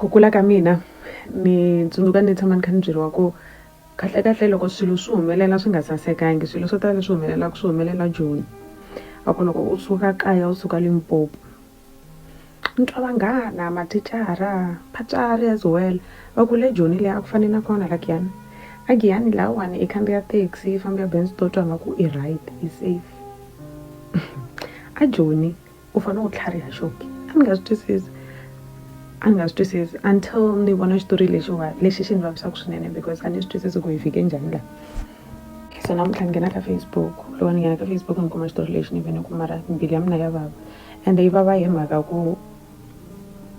ku kula ka mina ni tsundzuka ni tshama ni kha ni byeriwa ku kahle loko swilo swi humelela swi nga sasekangi swilo swo tala leswi humelelaka swi humelela Joni va ku loko u suka kaya u suka Limpopo ni twa vanghana mathicara vatswari as well va ku le Joni leyi a ku fane na kona la Giyani a Giyani lawani i khandziya taxi i famba ya Benz to twa nga ku i right i safe a Joni u fanele u tlhariha xoki a ni nga swi twisisi until ni vona xitori lexi xi ni vavisaka swinene because a ni swi twisisi ku hi fike njhani laha so namuntlha ni nghena ka Facebook loko ni nghena ka Facebook ni kuma xitori lexi ni ve ni ku mara mbilu ya mina ya vava and yi vava hi mhaka ku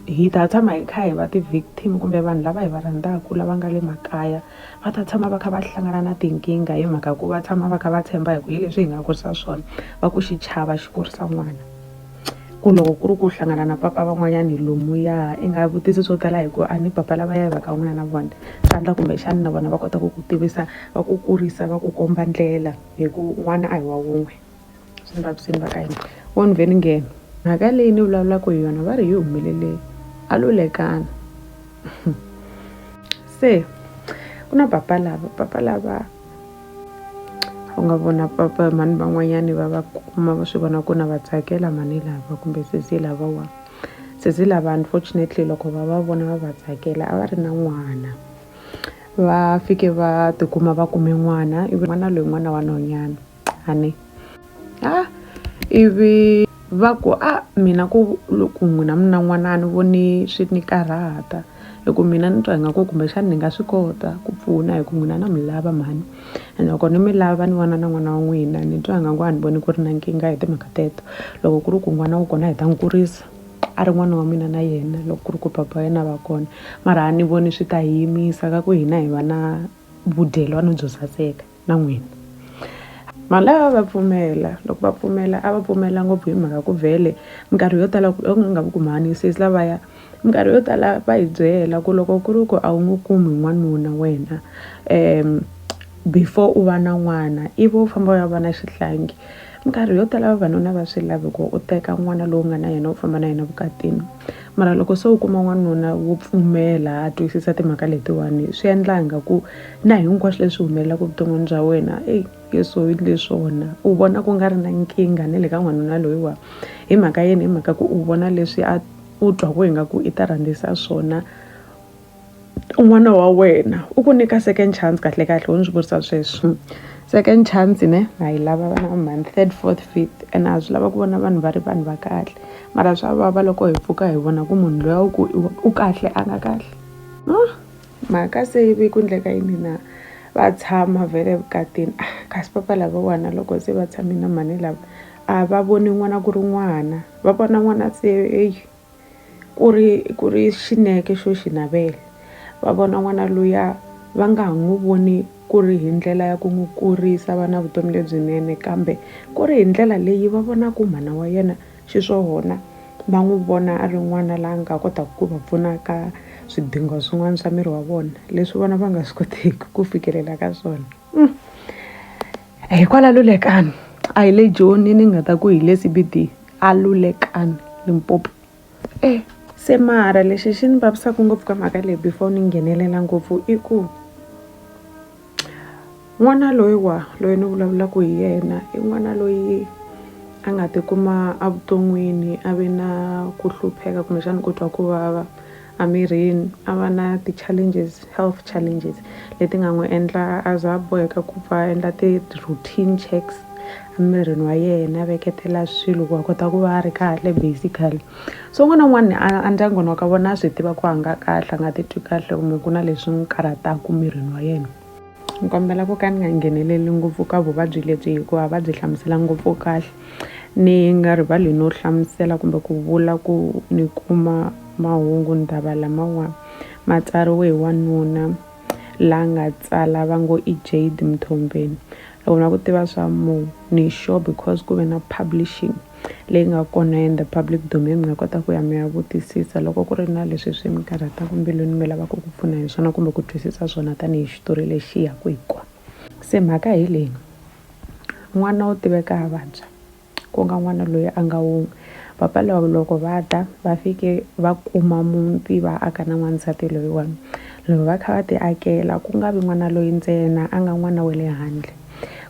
hi ta tshama hi kha hi va ti-victim kumbe vanhu lava hi va rhandzaka lava nga le makaya va ta tshama va kha va hlangana na tinkingha hi mhaka ku va tshama va kha va tshemba hi ku hi leswi hi nga kurisa swona va ku xichava xi kurisa n'wana ku loko ku ri ku hlangana na papa van'wanyani lomuya i nga vutisi swo tala hi ku a ni papa lava ya hi va ka n'wana na vona swi endla kumbexani na vona va kota ku ku tivisa va ku kurisa va ku komba ndlela hi ku n'wana a hi wa wun'we swi ni vavisini va ka hina wo ni vhe ni nghena mhaka leyi ni vulavulaka hi yona va ri yi humelele a lulekana se ku na papa lava u nga vona papa mani van'wanyani va kuma va swi vona ku na va tsakela mani lava kumbe sesi lava unfortunately loko va vona va tsakela a va ri na n'wana va fike va tikuma va kume n'wana ivi n'wana loyi n'wana wa nhonyana ani ivi va ku mina ku loko n'wina mi na n'wana a ni voni swi ni karhata hi ku mina ni twa ingaku kumbexani ni nga swi kota ku pfuna hi ku n'wina na mi lava mhani and loko ni mi lava ni vona na n'wana wa n'wina ni twa ingaku a ni voni ku ri na nkingha hi timhaka teto loko ku ri ku n'wana wa kona hi ta n'wi kurisa a ri n'wana wa mina na yena loko ku ri ku papa yena va kona mara a ni voni swi ta hi yimisa ka ku hina hi va na vudyelwani byo saseka na n'wina mali lava va pfumela loko va pfumela a va pfumela ngopfu hi mhaka ku vhele minkarhi yo tala ku nga vu kumanisisi lavaya minkarhi yo tala va hi byela ku loko ku ri ku a wu n'wi kumi n'wanuna wena before u va na n'wana ivi u famba u ya va na xihlangi minkarhi yo tala vavanuna va swi lavi ku u teka n'wana lowu nga na yena u famba na yena vukatini mara loko se u kuma n'wanuna wo pfumela a twisisa timhaka letiwani swi endla ingaku na hinkwaswo leswi humelelaka vuton'wini bya wena yeso hi leswona u vona ku nga ri na nkingha ni le ka n'wanuna loyiwa hi mhaka yini hi mhaka ku u vona leswi u twa ku ingaku i ta rhandzisa swona n'wana wa wena u ku nyika second chance kahle u ni swi vurisa sweswo second chance ne ha yi lava vana va mani 3rd 4th 5th and a swi lava ku vona vanhu va ri vanhu va kahle mara swa vava loko hi pfuka hi vona ku munhu loyi ku u kahle a nga kahle mhaka se ivi ku endleka yini na va tshama vhele evukatini kasi papa lava wana loko se va tshame na mani lava a va voni n'wana ku ri n'wana va vona n'wana se ku ri xineke xo xi navela va vona n'wana luya va nga ha n'wi voni ku ri hi ndlela ya ku n'wi kurisa va na vutomi lebyinene kambe ku ri hi ndlela leyi va vonaka mhana wa yena xiswona va n'wi vona a ri n'wana laha nga kotaka ku va pfuna ka swidingo swin'wana swa miri wa vona leswi vona va nga swi koteki ku fikelela ka swona hikwala lulekani a hi le Joni ni nga ta ku hi le CBD a lulekani Limpopo se mara lexi xi ni vavisaka ngopfu ka mhaka leyi before ni nghenelela ngopfu i ku n'wana loyi ni vulavulaka hi yena i n'wana loyi a nga tikuma a vuton'wini a ve na ku hlupheka kumbexana ku twa ku vava amirini a va na ti-challenges health challenges leti nga n'wi endla a za a boheka ku va endla ti-routine checks emirini wa yena a veketela swilo ku a kota ku va a ri kahle basically so n'wana n'wani a ndyangwini wa ka vona a swi tiva ku a nga kahle a nga titwi kahle kumbe ku na leswi n'wi karhataka mirini wa yena ni kombela ku ka ni nga ngheneleli ngopfu ka vuvabyi lebyi hikuva va byi hlamusela ngopfu kahle ni nga rivali no hlamusela kumbe ku vula ku ni kuma mahungu ni dava lamawa matsariwe hi wanuna la nga tsala va ngo i Jade Mthombeni loko na ku tiva swa mu ni sure because ku ve na publishing leyi nga kona in the public domain mi nga kota ku ya mi ya vutisisa loko ku ri na leswi swi mi karhataka mbilwini mi lavaka ku pfuna hi swona kumbe ku twisisa swona tanihi xitori lexi yaku hi kona se mhaka hi leyi n'wana wo tiveka a vabya ku nga n'wana loyi a nga wun'we papa loko va ta va fike va kuma muti va aka na n'wansati loyiwani loko va kha va ti akela ku nga vi n'wana loyi ntsena a nga n'wana wa le handle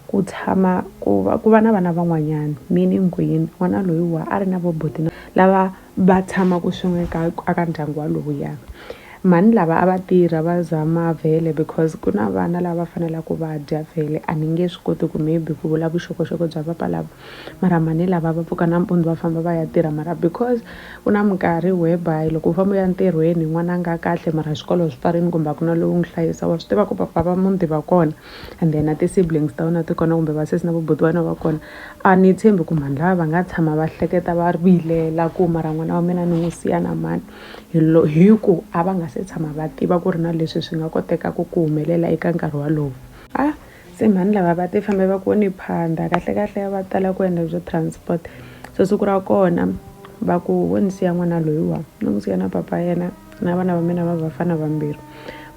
ku tshama ku va na vana van'wanyana meaning kwini n'wana loyiwa a ri na voboti lava va tshamaku swin'we aka ndyangu walowuya mani lava a va tirha va zama vhele because ku na vana lava fanelaka va dya vhele a ni nge swi koti ku maybe ku vula vuxokoxoko bya papa lava mara mani lava va pfuka nampundzu va famba va ya tirha mara because ku na minkarhi whereby loko u famba u ya ntirhweni n'wana a nga kahle mara xikolo swi pfarini kumbe a ku na lowu n'wi hlayisa wa swi tiva ku papa va muti va kona and then na ti-siblings ta wena ti kona kumbe vasesi na voboti va vana va kona a ni tshembi ku mani lava va nga tshama va hleketa va vilela ku mara n'wana wa mina ni n'wi siya na mani hi ku a va nga se tshama va tiva ku ri na leswi swi nga koteka ku humelela eka nkarhi walowo se mani lava va ti fambe va ku ni phanda kahle va tala ku endla byo transport so siku ra kona va ku wo ni siya n'wana loyiwa ni n'wi siya na papa yena na vana va mina va vafana vambirhi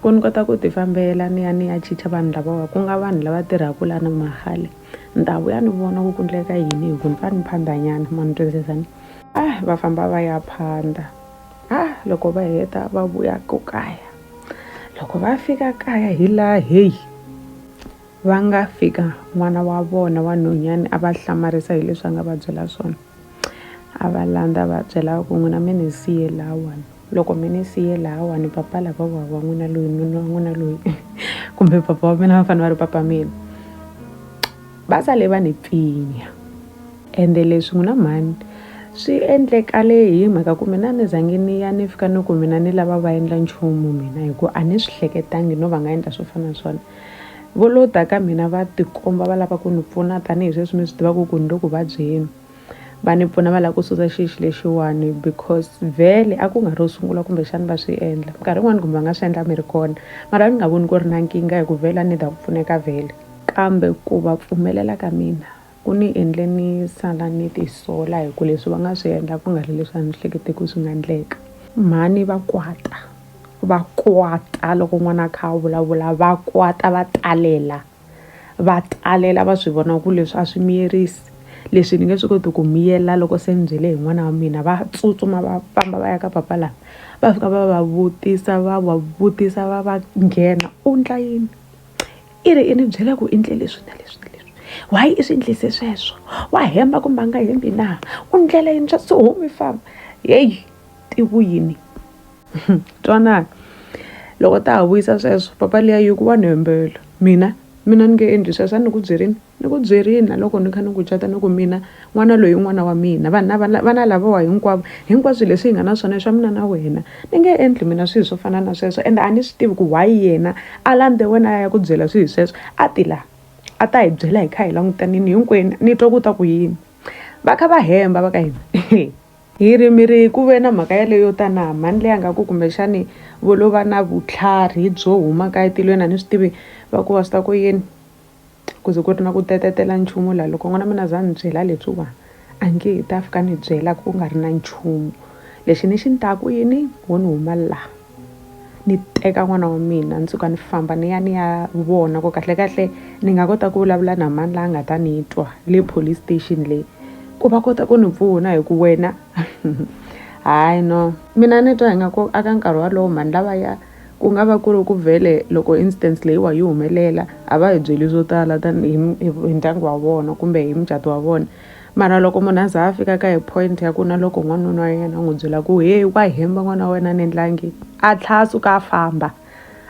ku ni kota ku ti fambela ni ya chicha vanhu lavawa ku nga vanhu lava tirhaka la na mahale ni ta vuya ni vona ku endleka yini hi ku ni fa ni phandanyana ma ni twisisani va famba va ya phanda loko va heta va vuya ku kaya loko va fika kaya hi laha va nga fika n'wana wa vona wa nhonyani a va hlamarisa hi leswi a nga va byela swona a va landza va byela ku n'wina mi ni siye lahawani loko mi ni siye lahawani papa lava wa n'wina loyi nuna wa n'wina loyi kumbe papa wa mina va fanele va ri papa mina va sale va ni pfinya ende leswi n'wina mhani swi endlekale hi mhaka ku mina ni zangi ni ya ni fika ni ku mina ni lava va endla nchumu mina hi ku a ni swi hleketangi no va nga endla swo fana swona vo lo ta ka mina va tikomba va lava ku ni pfuna tanihi sweswi mi swi tivaka ku ni le ku vabyeni va ni pfuna va lava ku susa xixi lexiwani because vhele a ku nga ri ro sungula kumbexani va swi endla nkarhi wun'wani kumbe va nga swi endla mi ri kona mara ni nga voni ku ri na nkingha hi ku vhele a ni ta ku pfuneka vhele kambe ku va pfumelela ka mina ku ni endle ni sala ni tisola hi ku leswi va nga swi endla ku nga ri leswi a ni hlekete ku swi nga endleka mhani va kwata loko n'wana a kha a vulavula va kwata va talela va swi vona ku leswi a swi miyerisi leswi ni nge swi koti ku miyela loko se ni byele hi n'wana wa mina va tsutsuma va famba va ya ka papa lava va fika va vutisa va nghena u ndla yini i ni byela ku i ndle leswi na leswi na leswi why i swi endlise sweswo wa hemba kumbe a nga hembi na u ndlela yini swa so humi famba tivuyini twana loko ta ha vuyisa sweswo papa liya yi ku wa ni hembela mina ni nge endli sweswo ni ku byerini loko ni kha ni ku cata ni ku mina n'wana loyi n'wana wa mina vana lavawa hinkwaswo leswi hi nga na swona swa mina na wena ni nge endli mina swilo swo fana na sweswo ende a ni swi tivi ku why yena a landze wena ya ku byela swilo sweswo a ti la a ta hi byela hi kha hi langutanini hinkwenu ni twa ku ta ku yini va kha va hemba va ka hina hi ri mi ri ku ve na mhaka yaleyo tana mani leyi a nga ku kumbexani vo lo va na vutlhari byo huma ka etilweni a ni swi tivi va ku va swi ta ku yini ku ze ku ri na ku tetetela nchumu laha loko n'wana mina za ni byela leswiwa a nge hi ta fika ni byela ku nga ri na nchumu lexi ni xi ni taku yini wo ni huma laha ni teka n'wana wa mina ni suka ni famba ni ya vona ku kahle ni nga kota ku vulavula na mani laha a nga ta ni twa le police station leyi ku va kota ku ni pfuna hi ku wena hayi no mina ni twa hi nga ku aka nkarhi walowo mani lavaya ku nga va ku ri ku vhele loko instance leyiwa yi humelela a va hi byeli swo tala hi ndyangu wa vona kumbe hi mucato wa vona mara loko munhu a za a fika ka hi point ya ku na loko n'wanuna wa yena a n'wi byela ku wa hemba n'wana wa wena ni endlangi a tlhasuka a famba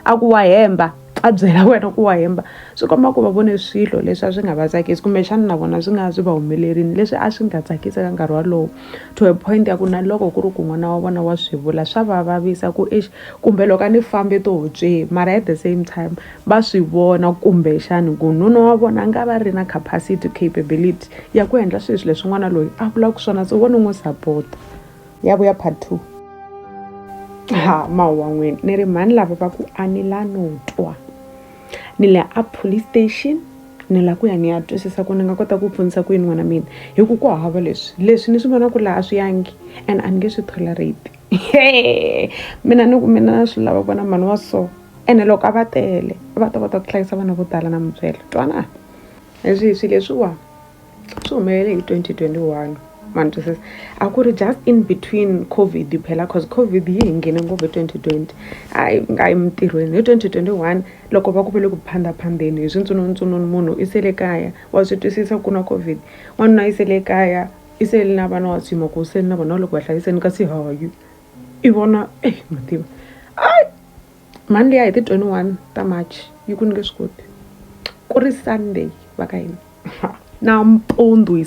a ku wa hemba a byela wena ku wa hemba swi komba ku va vone swilo leswi a swi nga va tsakisi kumbexana na vona swi nga swi va humelerini leswi a swi nga tsakisi ka nkarhi walowo to a point ya ku na loko ku ri ku n'wana wa vona wa swi vula swa va vavisa ku kumbe loko a ni fambe to twe mara at the same time va swi vona kumbexani ku nuna wa vona a nga va ri na capacity capability ya ku endla swilo leswi n'wana loyi a vulaka swona so vona n'wi support ya vuya part 2 mawa n'wini ni ri mani lava va ku a ni la no twa ni le a police station ni la ku ya ni ya twisisa ku ni nga kota ku pfunisa ku yini n'wana mina hi ku hava leswi ni swi vona ku laha a swi yangi and a ni nge swi tolerate mina swi lava vona mani wa so ene loko a va tele va ta kota ku hlayisa vana vo tala na mubyelo twana leswi leswiwa swi humelele hi 2021 man twisisa a ku ri just in between covid phela cause covid yi hi nghene ngopfu hi 2020 a yi mintirhweni hi 2021 loko va ku vele ku phandaphandeni hi swintsonontsononi munhu i sele kaya wa swi twisisa ku na covid n'wanuna i sele kaya i sele na vana wa swiyimo ku sele na vona loko va hlayiseni kasi hayi i vona mativa mani liya hi ti 21 ta march yi ku nge swi koti ku ri sunday va ka hina nampundzu hi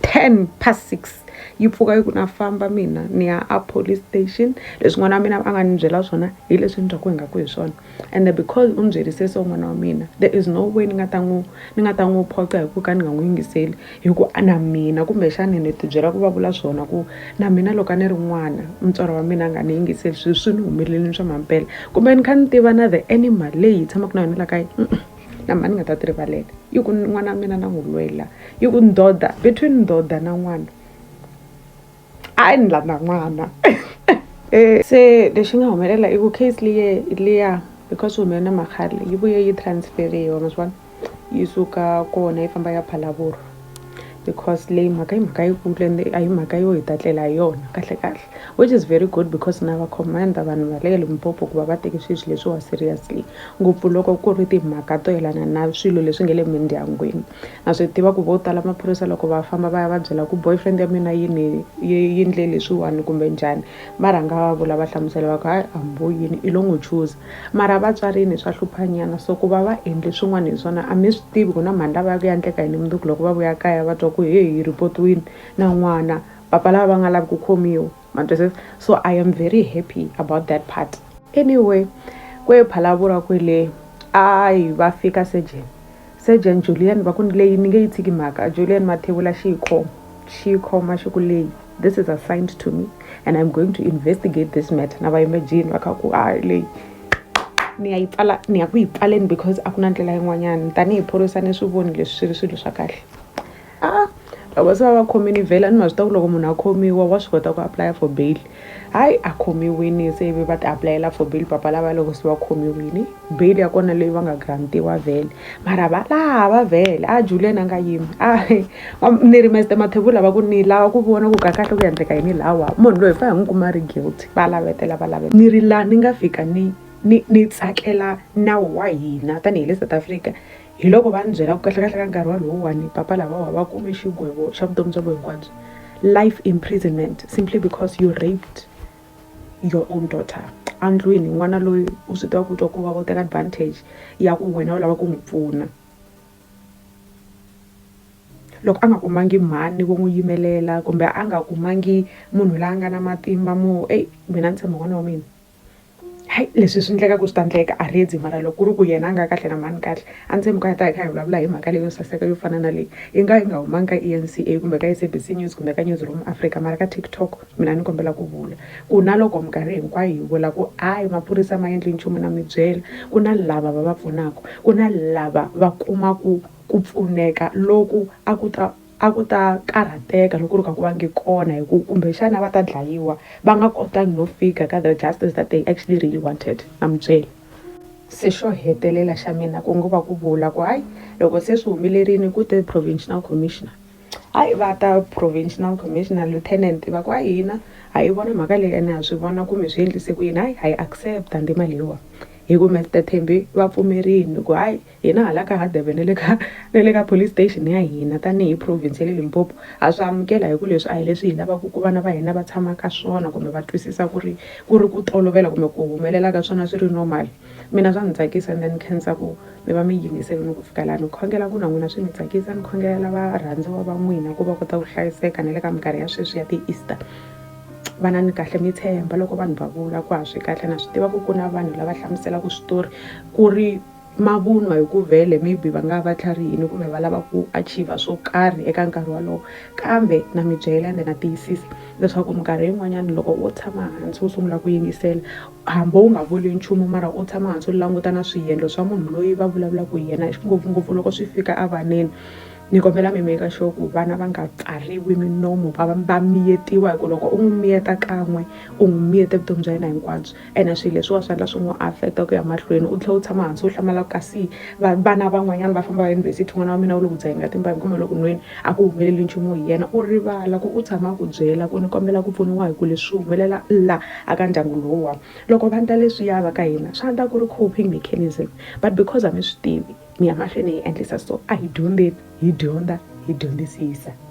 10:06 yi pfuka yi ku na famba mina ni ya a police station leswi n'wana wa mina a nga ni byela swona hi leswi ni twaku hi nga ku hi swona and because u ni byerise so n'wana wa mina there is no way ni nga ta n'wi phoqa hi ku ka ni nga n'wi yingiseli hi ku na mina kumbexani ni ti byela ku va vula swona ku na mina loko a ni ri n'wana mutswari wa mina a nga ni yingiseli swi ni humelelini swa mampela kumbe ni kha ni tiva na the animal leyi hi tshamaka na yona la kaya na mani nga ta ti rivalela yi ku n'wana wa mina na n'wi lwela yi ku ndoda between ndoda na n'wana a ni lava n'wana se lexi nga humelela i ku case liya because humelele na makhale yi vuye yi transferiwa ma swi vona yi suka kona yi famba ya Phalaburu because leyi mhaka yi kulu ende a hi mhaka yo hi tatlela hi yona kahle which is very good because na va commanda vanhu va le Limpopo ku va va teki swilo leswiwa seriously ngopfu loko ku ri timhaka to yelana na swilo leswi nge le mindyangwini na swi tiva ku vo tala maphorisa loko va famba va ya va byela ku boyfriend ya mina yi ndle leswiwani kumbe njhani va rhanga va vula va hlamusela va ku hayi ambo yini i lo n'wi chuza mara vatswarini swa hluphanyana so ku va va endle swin'wana hi swona a mi swi tivi ku na mhani lava ya ku ya endleka yini mundzuku loko va vuya kaya va twa ku hi ripotiwini na n'wana papa lava va nga lavi ku khomiwa so I am very happy about that part anyway kwe Phalabura kwele ai va fika surgeon Julian va ku leyi ni nge yi tshiki mhaka Julian Mathebula xi khoma xi ku leyi this is assigned to me and I'm going to investigate this matter na va imagine va kha ku leyi ni ya ku yi pfaleni because a ku na ndlela yin'wanyana tanihi phorisa ni swi voni leswi swi ri swilo swa kahle loko se va khomini vhela ni ma swi ta ku loko munhu a khomiwa wa swi kota ku apply for bail hayi a khomiwini se ivi va ti applyela for bail papa lava loko se va khomiwini bail ya kona leyi va nga grantiwa vhele mara va lava vhele Julian a nga yimi ni ri Mr Mathebula va ku ni lava ku vona ku kahle ku endleka yini lawa munhu loyi fa hi n'wi kuma ri guilty va lavetela ni ri la ni nga fika ni tsakela nawu wa hina tanihi le South Africa hi loko va ni byela ku kahle ka nkarhi wa lowuwani papa lava va kume xigwevo xa vutomi bya vona hinkwabyo life imprisonment simply because you raped your own daughter andlwini n'wana loyi u swi tiva ku twa ku va vo teka advantage ya ku wena u lava ku n'wi pfuna loko a nga kumangi mhani wo n'wi yimelela kumbe a nga kumangi munhu la nga na matimba mina ni tshemba n'wana wa mina hayi leswi swi endleka ku swi ta endleka a redzi mara loko ku ri ku yena a nga kahle na mani kahle a ni tshembi ku ta hi kha hi vulavula hi mhaka leyo saseka yo fana na leyi yi nga humanga ka ENCA kumbe ka SABC News kumbe ka Newsroom Africa mara ka TikTok mina ni kombela ku vula ku na loko minkarhi hinkwayo hi vula ku maphorisa ma endli nchumu na mi byela ku na lava va va pfunaka ku na lava va kumaku ku pfuneka loko a ku ta karhateka loko ri ka ku va nge kona hi ku kumbexana va ta dlayiwa va nga kotangi no fika ka the justice that they actually really wanted na mubyela se xo hetelela xa mina ku ngo va ku vula ku loko se swi humelerini ku te provincial commissioner va ta provincial commissioner lieutenant va ku hina hi vona mhaka leyi ene ha swi vona kumbe swi endlise ku yini hi accept ndima leyiwa hi ku Mr Thembi va pfumerini ku hina hala ka Haibo ne le ka police station ya hina tanihi province ya le Limpopo ha swi amukela hi ku leswi hi leswi hi lavaka ku vana va hina va tshama ka swona kumbe va twisisa ku ri ku tolovela kumbe ku humelela ka swona swi ri normal mina swa ni tsakisa and then khensa ku mi va mi yingiseli ku fika laha ni khongela ku na n'wina swi mi tsakisa ni khongela lava rhandziwa va n'wina ku va kota ku hlayiseka na le ka minkarhi ya sweswi ya ti-Easter vana ni kahle mi tshemba loko vanhu va vula ku swi kahle na swi tiva ku na vanhu lava hlamuselaka switori ku ri mavunwa hi ku vhele maybe va nga va tlharihini kumbe va lava ku achieve swo karhi eka nkarhi walowo kambe na mi byela ende na tiyisisa leswaku minkarhi yin'wanyana loko u tshama hansi u sungula ku yingisela hambi u nga vuli nchumu mara u tshama hansi u languta na swiyendlo swa munhu loyi va vulavulaka hi yena ngopfungopfu loko swi fika evaneni ni kombela mi make sure ku vana va nga pfariwi minomo va miyetiwa hi ku loko u n'wi miyeta kan'we u n'wi miyete vutomi bya yena hinkwabyo ene swilo leswiwa swi endla swi n'wi affect-a ku ya mahlweni u tlhela u tshama hansi u hlamala kasi vana van'wanyana va famba va yunivhesiti n'wana wa mina u le ku dzaheni ka timbavi kumbe loko nweni a ku humeleli nchumu hi yena u rivala ku u tshama ku byela ku ni kombela ku pfuniwa hi ku leswi humelela la aka ndyangu lowuwa loko va ndla leswiya va ka hina swi endla ku ri coping mechanism but because a mi swi tivi mi ya mahlweni hi endlisa so a hi dyondzeni hi dyondza hi dyondzisisa.